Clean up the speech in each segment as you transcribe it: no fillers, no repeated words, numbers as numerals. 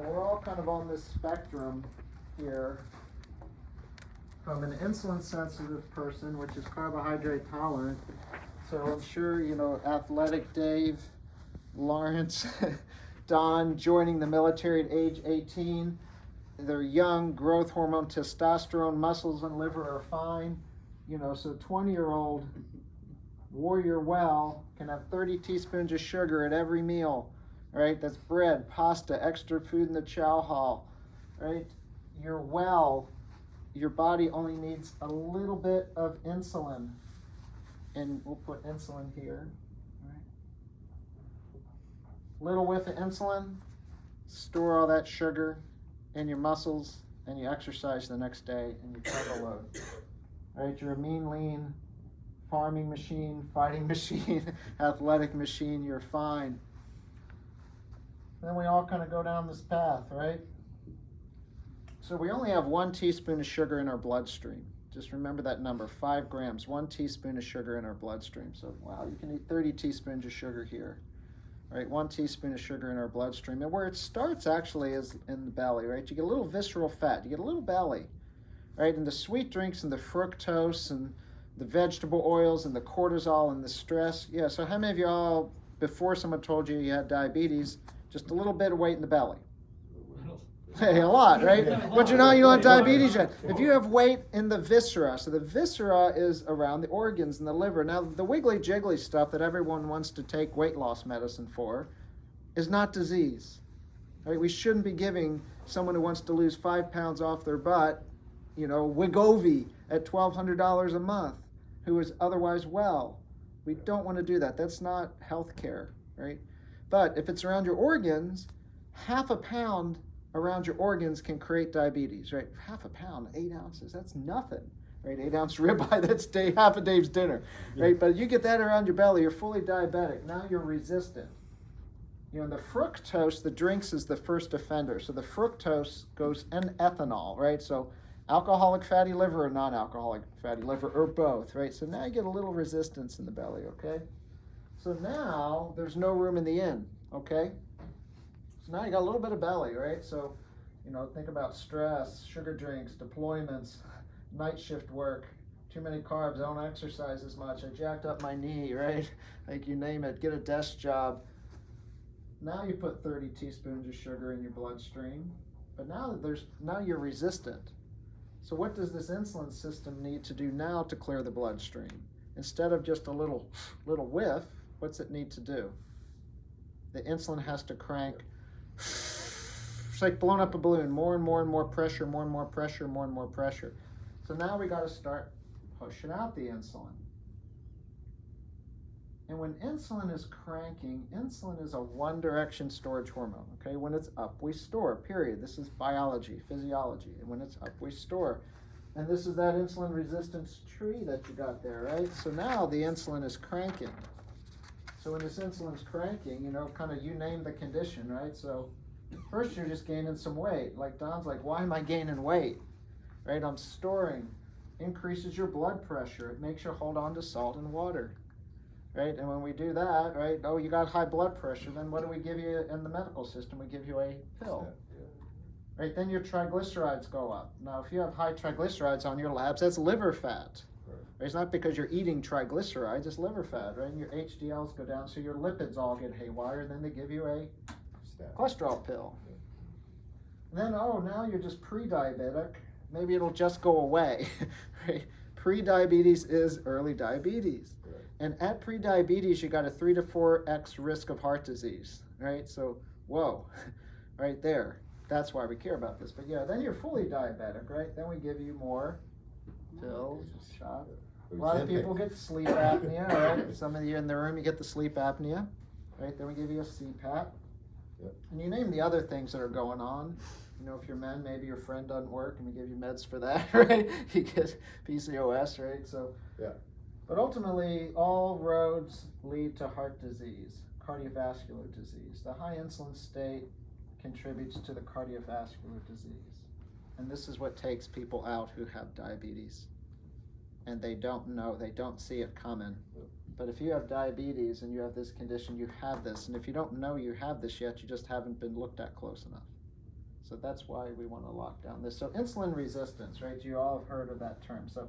we're all kind of on this spectrum here from an insulin sensitive person, which is carbohydrate tolerant. So I'm sure, athletic Dave, Lawrence, Don joining the military at age 18. They're young, growth hormone, testosterone, muscles and liver are fine. So 20-year-old warrior well can have 30 teaspoons of sugar at every meal, right? That's bread, pasta, extra food in the chow hall, right? You're well, your body only needs a little bit of insulin, and we'll put insulin here, right? Little whiff of insulin, store all that sugar in your muscles, and you exercise the next day, and you carb load. Right? You're a mean, lean farming machine, fighting machine, athletic machine, you're fine. Then we all kind of go down this path, right? So we only have 1 teaspoon of sugar in our bloodstream. Just remember that number, 5 grams, 1 teaspoon of sugar in our bloodstream. So, wow, you can eat 30 teaspoons of sugar here. Right, 1 teaspoon of sugar in our bloodstream. And where it starts actually is in the belly, right? You get a little visceral fat, you get a little belly, right? And the sweet drinks and the fructose and the vegetable oils and the cortisol and the stress. Yeah, so how many of y'all, before someone told you you had diabetes, just a little bit of weight in the belly? Hey, a lot, right? But you don't have diabetes yet. If you have weight in the viscera, so the viscera is around the organs and the liver. Now, the wiggly jiggly stuff that everyone wants to take weight loss medicine for is not disease. Right? We shouldn't be giving someone who wants to lose 5 pounds off their butt, Wegovy at $1,200 a month, who is otherwise well. We don't want to do that. That's not health care, right? But if it's around your organs, half a pound around your organs can create diabetes, right? Half a pound, 8 ounces, that's nothing, right? 8-ounce ribeye, that's half a day's dinner, right? But you get that around your belly, you're fully diabetic. Now you're resistant. The fructose, the drinks is the first offender. So the fructose goes in ethanol, right? So alcoholic fatty liver or non-alcoholic fatty liver or both, right? So now you get a little resistance in the belly, okay? So now there's no room in the inn, okay? So now you got a little bit of belly, right? So, think about stress, sugar drinks, deployments, night shift work, too many carbs, I don't exercise as much, I jacked up my knee, right? Like you name it, get a desk job. Now you put 30 teaspoons of sugar in your bloodstream, but now you're resistant. So what does this insulin system need to do now to clear the bloodstream? Instead of just a little whiff, what's it need to do? The insulin has to crank. It's like blowing up a balloon, more and more and more pressure, more and more pressure, more and more pressure. So now we got to start pushing out the insulin. And when insulin is cranking, insulin is a one-direction storage hormone, okay? When it's up, we store, period. This is biology, physiology. And when it's up, we store. And this is that insulin resistance tree that you got there, right? So now the insulin is cranking. So when this insulin's cranking, kind of you name the condition, right? So first you're just gaining some weight. Like Don's like, why am I gaining weight? Right? I'm storing. Increases your blood pressure. It makes you hold on to salt and water. Right? And when we do that, right? Oh, you got high blood pressure. Then what do we give you in the medical system? We give you a pill. Right? Then your triglycerides go up. Now, if you have high triglycerides on your labs, that's liver fat. Right? It's not because you're eating triglycerides, it's liver fat, right? And your HDLs go down, so your lipids all get haywire, and then they give you a cholesterol pill. And then, now you're just pre-diabetic. Maybe it'll just go away. Right? Pre-diabetes is early diabetes. Right. And at pre-diabetes, you got a 3 to 4x risk of heart disease, right? So, whoa, right there. That's why we care about this. But yeah, then you're fully diabetic, right? Then we give you more pills, shots. A lot of people get sleep apnea, right? Some of you in the room, you get the sleep apnea, right? Then we give you a CPAP. Yep. And you name the other things that are going on. If you're men, maybe your friend doesn't work and we give you meds for that, right? You get PCOS, right? So, yeah. But ultimately, all roads lead to heart disease, cardiovascular disease. The high insulin state contributes to the cardiovascular disease. And this is what takes people out who have diabetes. And they don't know, they don't see it coming. But if you have diabetes and you have this condition, you have this. And if you don't know you have this yet, you just haven't been looked at close enough. So that's why we want to lock down this. So insulin resistance, right? You all have heard of that term. So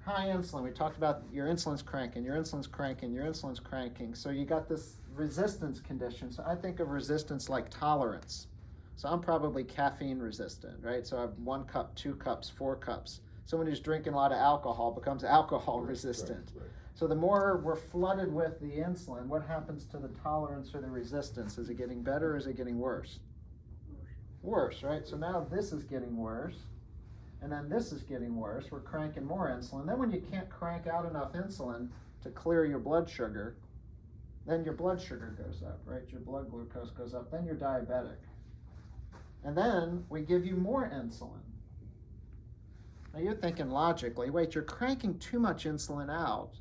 high insulin, we talked about your insulin's cranking, your insulin's cranking, your insulin's cranking. So you got this resistance condition. So I think of resistance like tolerance. So I'm probably caffeine resistant, right? So I have 1 cup, 2 cups, 4 cups. Someone who's drinking a lot of alcohol becomes alcohol resistant. Right. So the more we're flooded with the insulin, what happens to the tolerance or the resistance? Is it getting better or is it getting worse? Worse, right? So now this is getting worse, and then this is getting worse. We're cranking more insulin. Then when you can't crank out enough insulin to clear your blood sugar, then your blood sugar goes up, right? Your blood glucose goes up. Then you're diabetic. And then we give you more insulin. Now you're thinking logically, wait, you're cranking too much insulin out,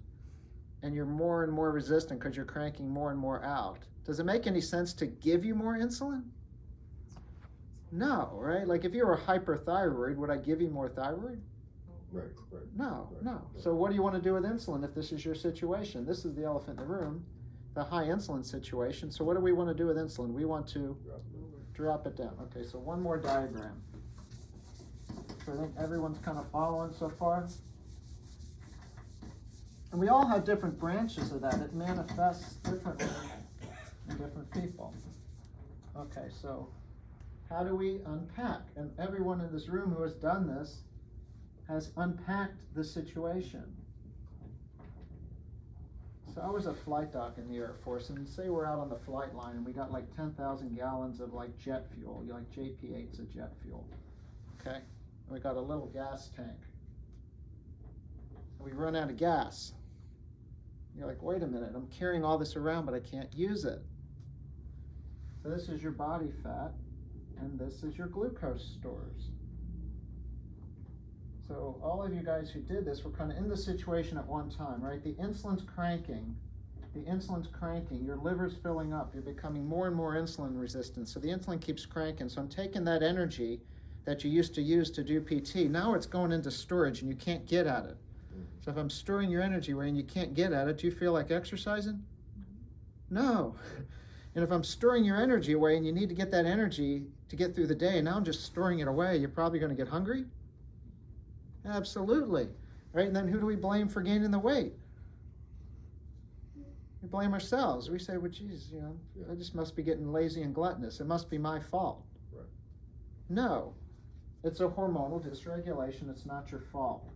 and you're more and more resistant because you're cranking more and more out. Does it make any sense to give you more insulin? No, right? Like if you were hyperthyroid, would I give you more thyroid? Right. No. Right. So what do you want to do with insulin if this is your situation? This is the elephant in the room, the high insulin situation. So what do we want to do with insulin? We want to drop it down. Okay, so one more diagram. So I think everyone's kind of following so far. And we all have different branches of that. It manifests differently in different people. Okay, so how do we unpack? And everyone in this room who has done this has unpacked the situation. So I was a flight doc in the Air Force, and say we're out on the flight line and we got like 10,000 gallons of like jet fuel, like JP8's of jet fuel. Okay? And we got a little gas tank. And we run out of gas. You're like, wait a minute, I'm carrying all this around, but I can't use it. So this is your body fat, and this is your glucose stores. So all of you guys who did this were kind of in the situation at one time, right? The insulin's cranking, your liver's filling up, you're becoming more and more insulin resistant. So the insulin keeps cranking. So I'm taking that energy that you used to use to do PT, now it's going into storage and you can't get at it. So if I'm storing your energy away and you can't get at it, do you feel like exercising? No. And if I'm storing your energy away and you need to get that energy to get through the day, and now I'm just storing it away, you're probably going to get hungry? Absolutely. Right? And then who do we blame for gaining the weight? We blame ourselves. We say, well, geez, I just must be getting lazy and gluttonous. It must be my fault. Right. No. It's a hormonal dysregulation. It's not your fault.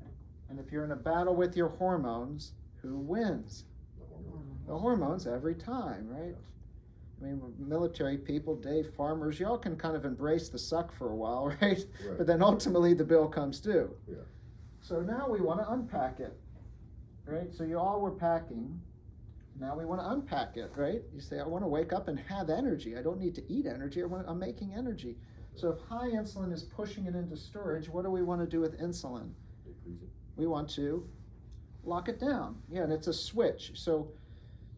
And if you're in a battle with your hormones, who wins? The hormones every time, right? I mean, military people, Dave, farmers, y'all can kind of embrace the suck for a while, right? But then ultimately the bill comes due. Yeah. So now we want to unpack it, right? So you all were packing. Now we want to unpack it, right? You say, I want to wake up and have energy. I don't need to eat energy. I'm making energy. So if high insulin is pushing it into storage, what do we want to do with insulin? Decrease it. We want to lock it down. Yeah, and it's a switch. So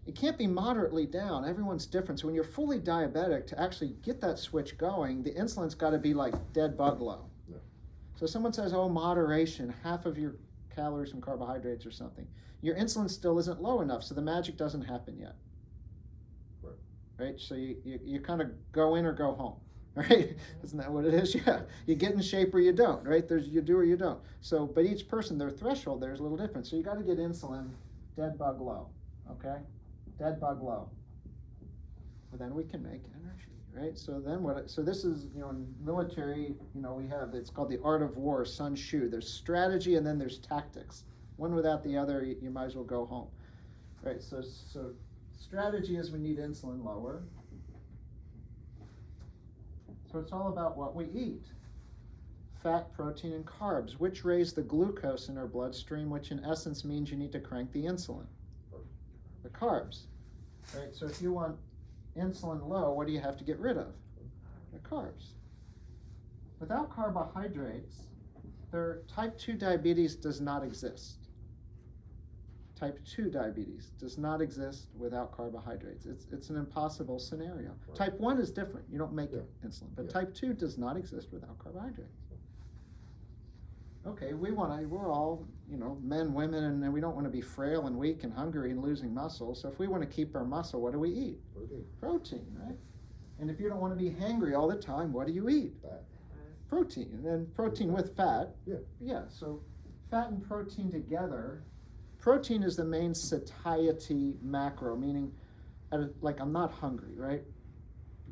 it can't be moderately down. Everyone's different. So when you're fully diabetic, to actually get that switch going, the insulin's got to be like dead bug low. Yeah. So someone says, oh, moderation, half of your calories from carbohydrates or something. Your insulin still isn't low enough, so the magic doesn't happen yet. Right? So you kind of go in or go home. Right? Isn't that what it is? Yeah. You get in shape or you don't, right? There's you do or you don't. So, but each person, their threshold there is a little different. So you got to get insulin dead bug low, okay? Dead bug low. But then we can make energy, right? So then so this is, in military, we have, it's called the art of war, Sun Tzu. There's strategy and then there's tactics. One without the other, you might as well go home. Right, so strategy is we need insulin lower. So it's all about what we eat. Fat, protein, and carbs, which raise the glucose in our bloodstream, which in essence means you need to crank the insulin. The carbs. Right? So if you want insulin low, what do you have to get rid of? The carbs. Without carbohydrates, type 2 diabetes does not exist. Type 2 diabetes does not exist without carbohydrates. It's an impossible scenario. Right. Type 1 is different. You don't make insulin. But type 2 does not exist without carbohydrates. Okay, we're all, men, women, and we don't want to be frail and weak and hungry and losing muscle. So if we want to keep our muscle, what do we eat? Protein. Protein, right? And if you don't want to be hangry all the time, what do you eat? Fat. Protein, and protein with fat. Yeah. Yeah, so fat and protein together. Protein is the main satiety macro, meaning like I'm not hungry, right?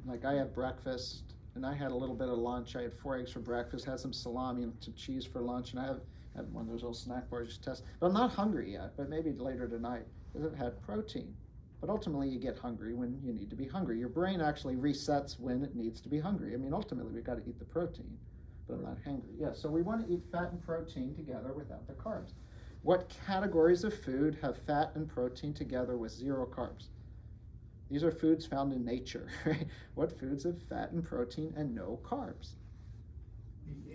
Like I had breakfast and I had a little bit of lunch. I had 4 eggs for breakfast, had some salami and some cheese for lunch, and I had one of those little snack bars just test. But I'm not hungry yet, but maybe later tonight because I've had protein. But ultimately you get hungry when you need to be hungry. Your brain actually resets when it needs to be hungry. I mean, ultimately we've got to eat the protein, but I'm not hungry. Yeah, so we want to eat fat and protein together without the carbs. What categories of food have fat and protein together with 0 carbs? These are foods found in nature, right? What foods have fat and protein and no carbs?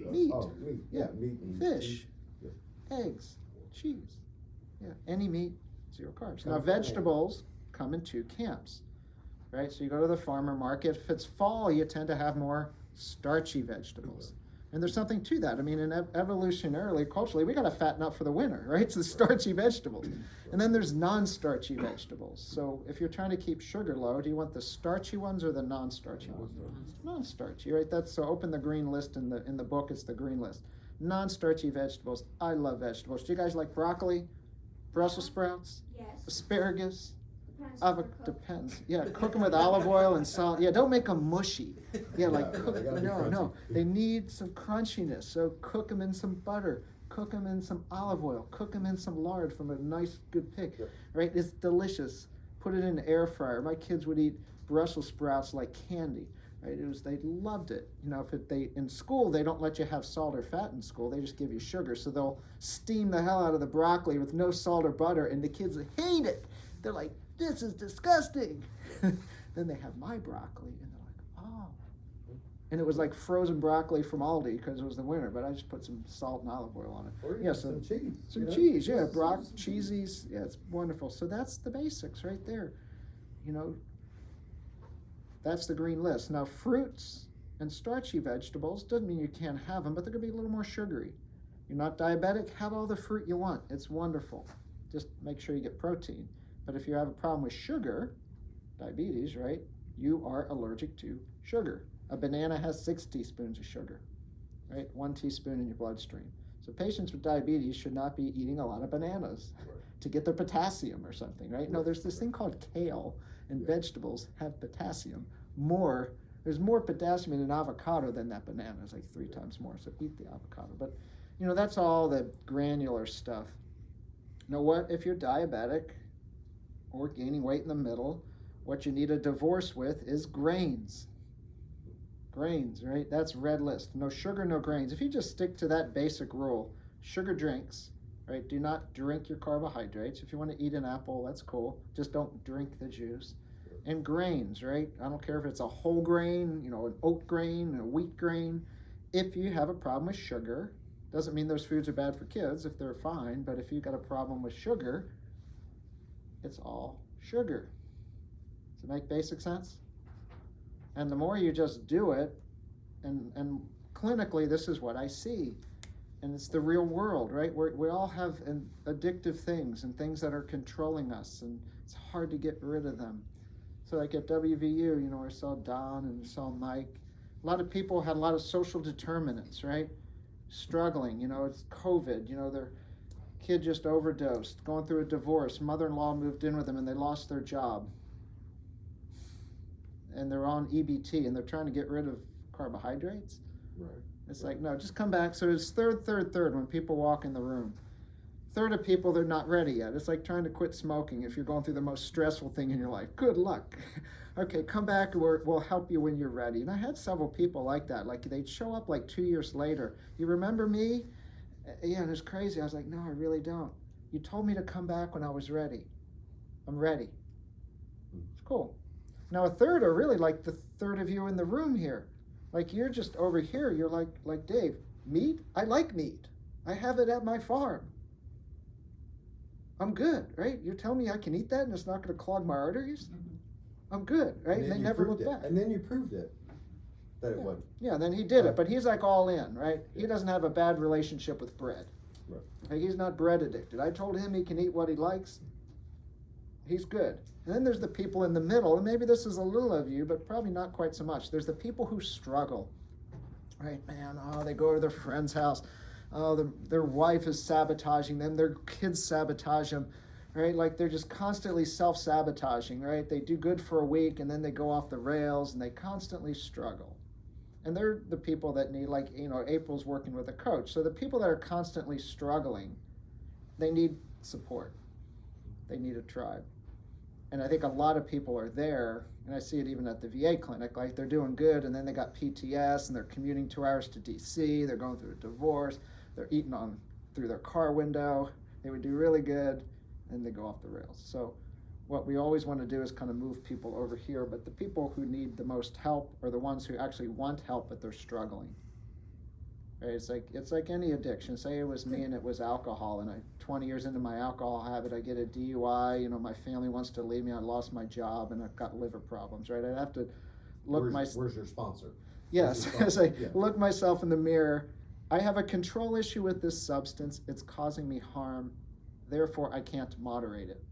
Meat. Oh, meat. Yeah, meat and fish, cheese. Yeah. eggs, cheese. Yeah, any meat, 0 carbs. Now vegetables come in 2 camps, right? So you go to the farmer market. If it's fall, you tend to have more starchy vegetables. And there's something to that. I mean, evolutionarily, culturally, we got to fatten up for the winter, right? It's the starchy vegetables. And then there's non-starchy vegetables. So if you're trying to keep sugar low, do you want the starchy ones or the non-starchy ones? Non-starchy, right? So open the green list in the book. It's the green list. Non-starchy vegetables. I love vegetables. Do you guys like broccoli, Brussels sprouts, Yes. asparagus? Depends. Yeah, Depends. cook them with olive oil and salt. Yeah, don't make them mushy. Yeah, like No, cook. they gotta be No, crunchy. they need some crunchiness. So cook them in some butter. Cook them in some olive oil. Cook them in some lard from a nice, good pig. Yep. Right? It's delicious. Put it in the air fryer. My kids would eat Brussels sprouts like candy. Right? They loved it. You know, in school they don't let you have salt or fat in school. They just give you sugar. So they'll steam the hell out of the broccoli with no salt or butter, and the kids hate it. They're like, this is disgusting. Then they have my broccoli, and they're like, oh. And it was like frozen broccoli from Aldi because it was the winter, but I just put some salt and olive oil on it. Or Yeah, some cheese. Some you know? cheese, yeah, cheesies. Yeah, it's wonderful. So that's the basics right there. You know, that's the green list. Now, fruits and starchy vegetables doesn't mean you can't have them, but they're going to be a little more sugary. You're not diabetic, have all the fruit you want. It's wonderful. Just make sure you get protein. But if you have a problem with sugar, diabetes, right, you are allergic to sugar. A banana has 6 teaspoons of sugar, right? 1 teaspoon in your bloodstream. So patients with diabetes should not be eating a lot of bananas to get their potassium or something, right? No, there's this thing called kale, and vegetables have potassium. There's more potassium in an avocado than that banana. It's like 3 times more, so eat the avocado. But, you know, that's all the granular stuff. Now, what if you're diabetic or gaining weight in the middle? What you need a divorce with is grains. Grains, right? That's red list. No sugar, no grains. If you just stick to that basic rule, sugar drinks, right? Do not drink your carbohydrates. If you want to eat an apple, that's cool. Just don't drink the juice. And grains, right? I don't care if it's a whole grain, you know, an oat grain, a wheat grain. If you have a problem with sugar, doesn't mean those foods are bad for kids if they're fine, but if you've got a problem with sugar, it's all sugar. Does it make basic sense? And the more you just do it, and clinically this is what I see, and it's the real world, right? We all have addictive things and things that are controlling us, and it's hard to get rid of them. So like at WVU, you know, I saw Don and I saw Mike. A lot of people had a lot of social determinants, right? Struggling, you know, it's COVID, you know, their kid just overdosed, going through a divorce, mother-in-law moved in with them and they lost their job. And they're on EBT and they're trying to get rid of carbohydrates. Right. It's like, no, just come back. So it's third when people walk in the room. Third of people, they're not ready yet. It's like trying to quit smoking if you're going through the most stressful thing in your life. Good luck. Okay, come back, we'll help you when you're ready. And I had several people like that. Like they'd show up like 2 years later. You remember me? Yeah, and it's crazy. I was like, no, I really don't. You told me to come back when I was ready. I'm ready. It's cool. Now a third are really like the third of you in the room here. Like you're just over here, you're like Dave, meat? I like meat. I have it at my farm. I'm good, right? You're telling me I can eat that and it's not going to clog my arteries? I'm good, right? And they never look back. And then you proved it, that it wasn't. Yeah, then he did it, but he's like all in, right? He doesn't have a bad relationship with bread. Right. Like he's not bread addicted. I told him he can eat what he likes. he's good. And then there's the people in the middle, and maybe this is a little of you, but probably not quite so much. There's the people who struggle, right? Man, oh, they go to their friend's house. Oh, their wife is sabotaging them. Their kids sabotage them, right? Like they're just constantly self-sabotaging, right? They do good for a week, and then they go off the rails, and they constantly struggle. And they're the people that need, like, April's working with a coach. So the people that are constantly struggling, they need support. They need a tribe. And I think a lot of people are there, and I see it even at the VA clinic, like they're doing good, and then they got PTS, and they're commuting 2 hours to DC, they're going through a divorce, they're eating through their car window, they would do really good, and they go off the rails. So what we always want to do is kind of move people over here, but the people who need the most help are the ones who actually want help, but they're struggling. Right? It's like any addiction. Say it was me and it was alcohol, and 20 years into my alcohol habit, I get a DUI, my family wants to leave me, I lost my job, and I've got liver problems, right? I'd have to look Where's your sponsor? Yes, as I look myself in the mirror, I have a control issue with this substance, it's causing me harm, therefore I can't moderate it.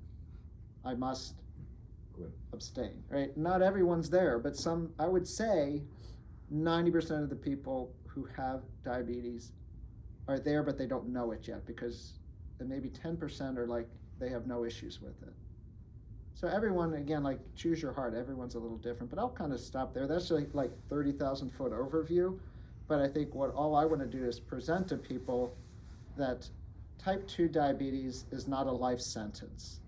I must abstain, right? Not everyone's there, but I would say 90% of the people who have diabetes are there, but they don't know it yet, because maybe 10% are like, they have no issues with it. So everyone, again, like choose your heart, everyone's a little different, but I'll kind of stop there. That's like 30,000 foot overview. But I think all I want to do is present to people that type 2 diabetes is not a life sentence.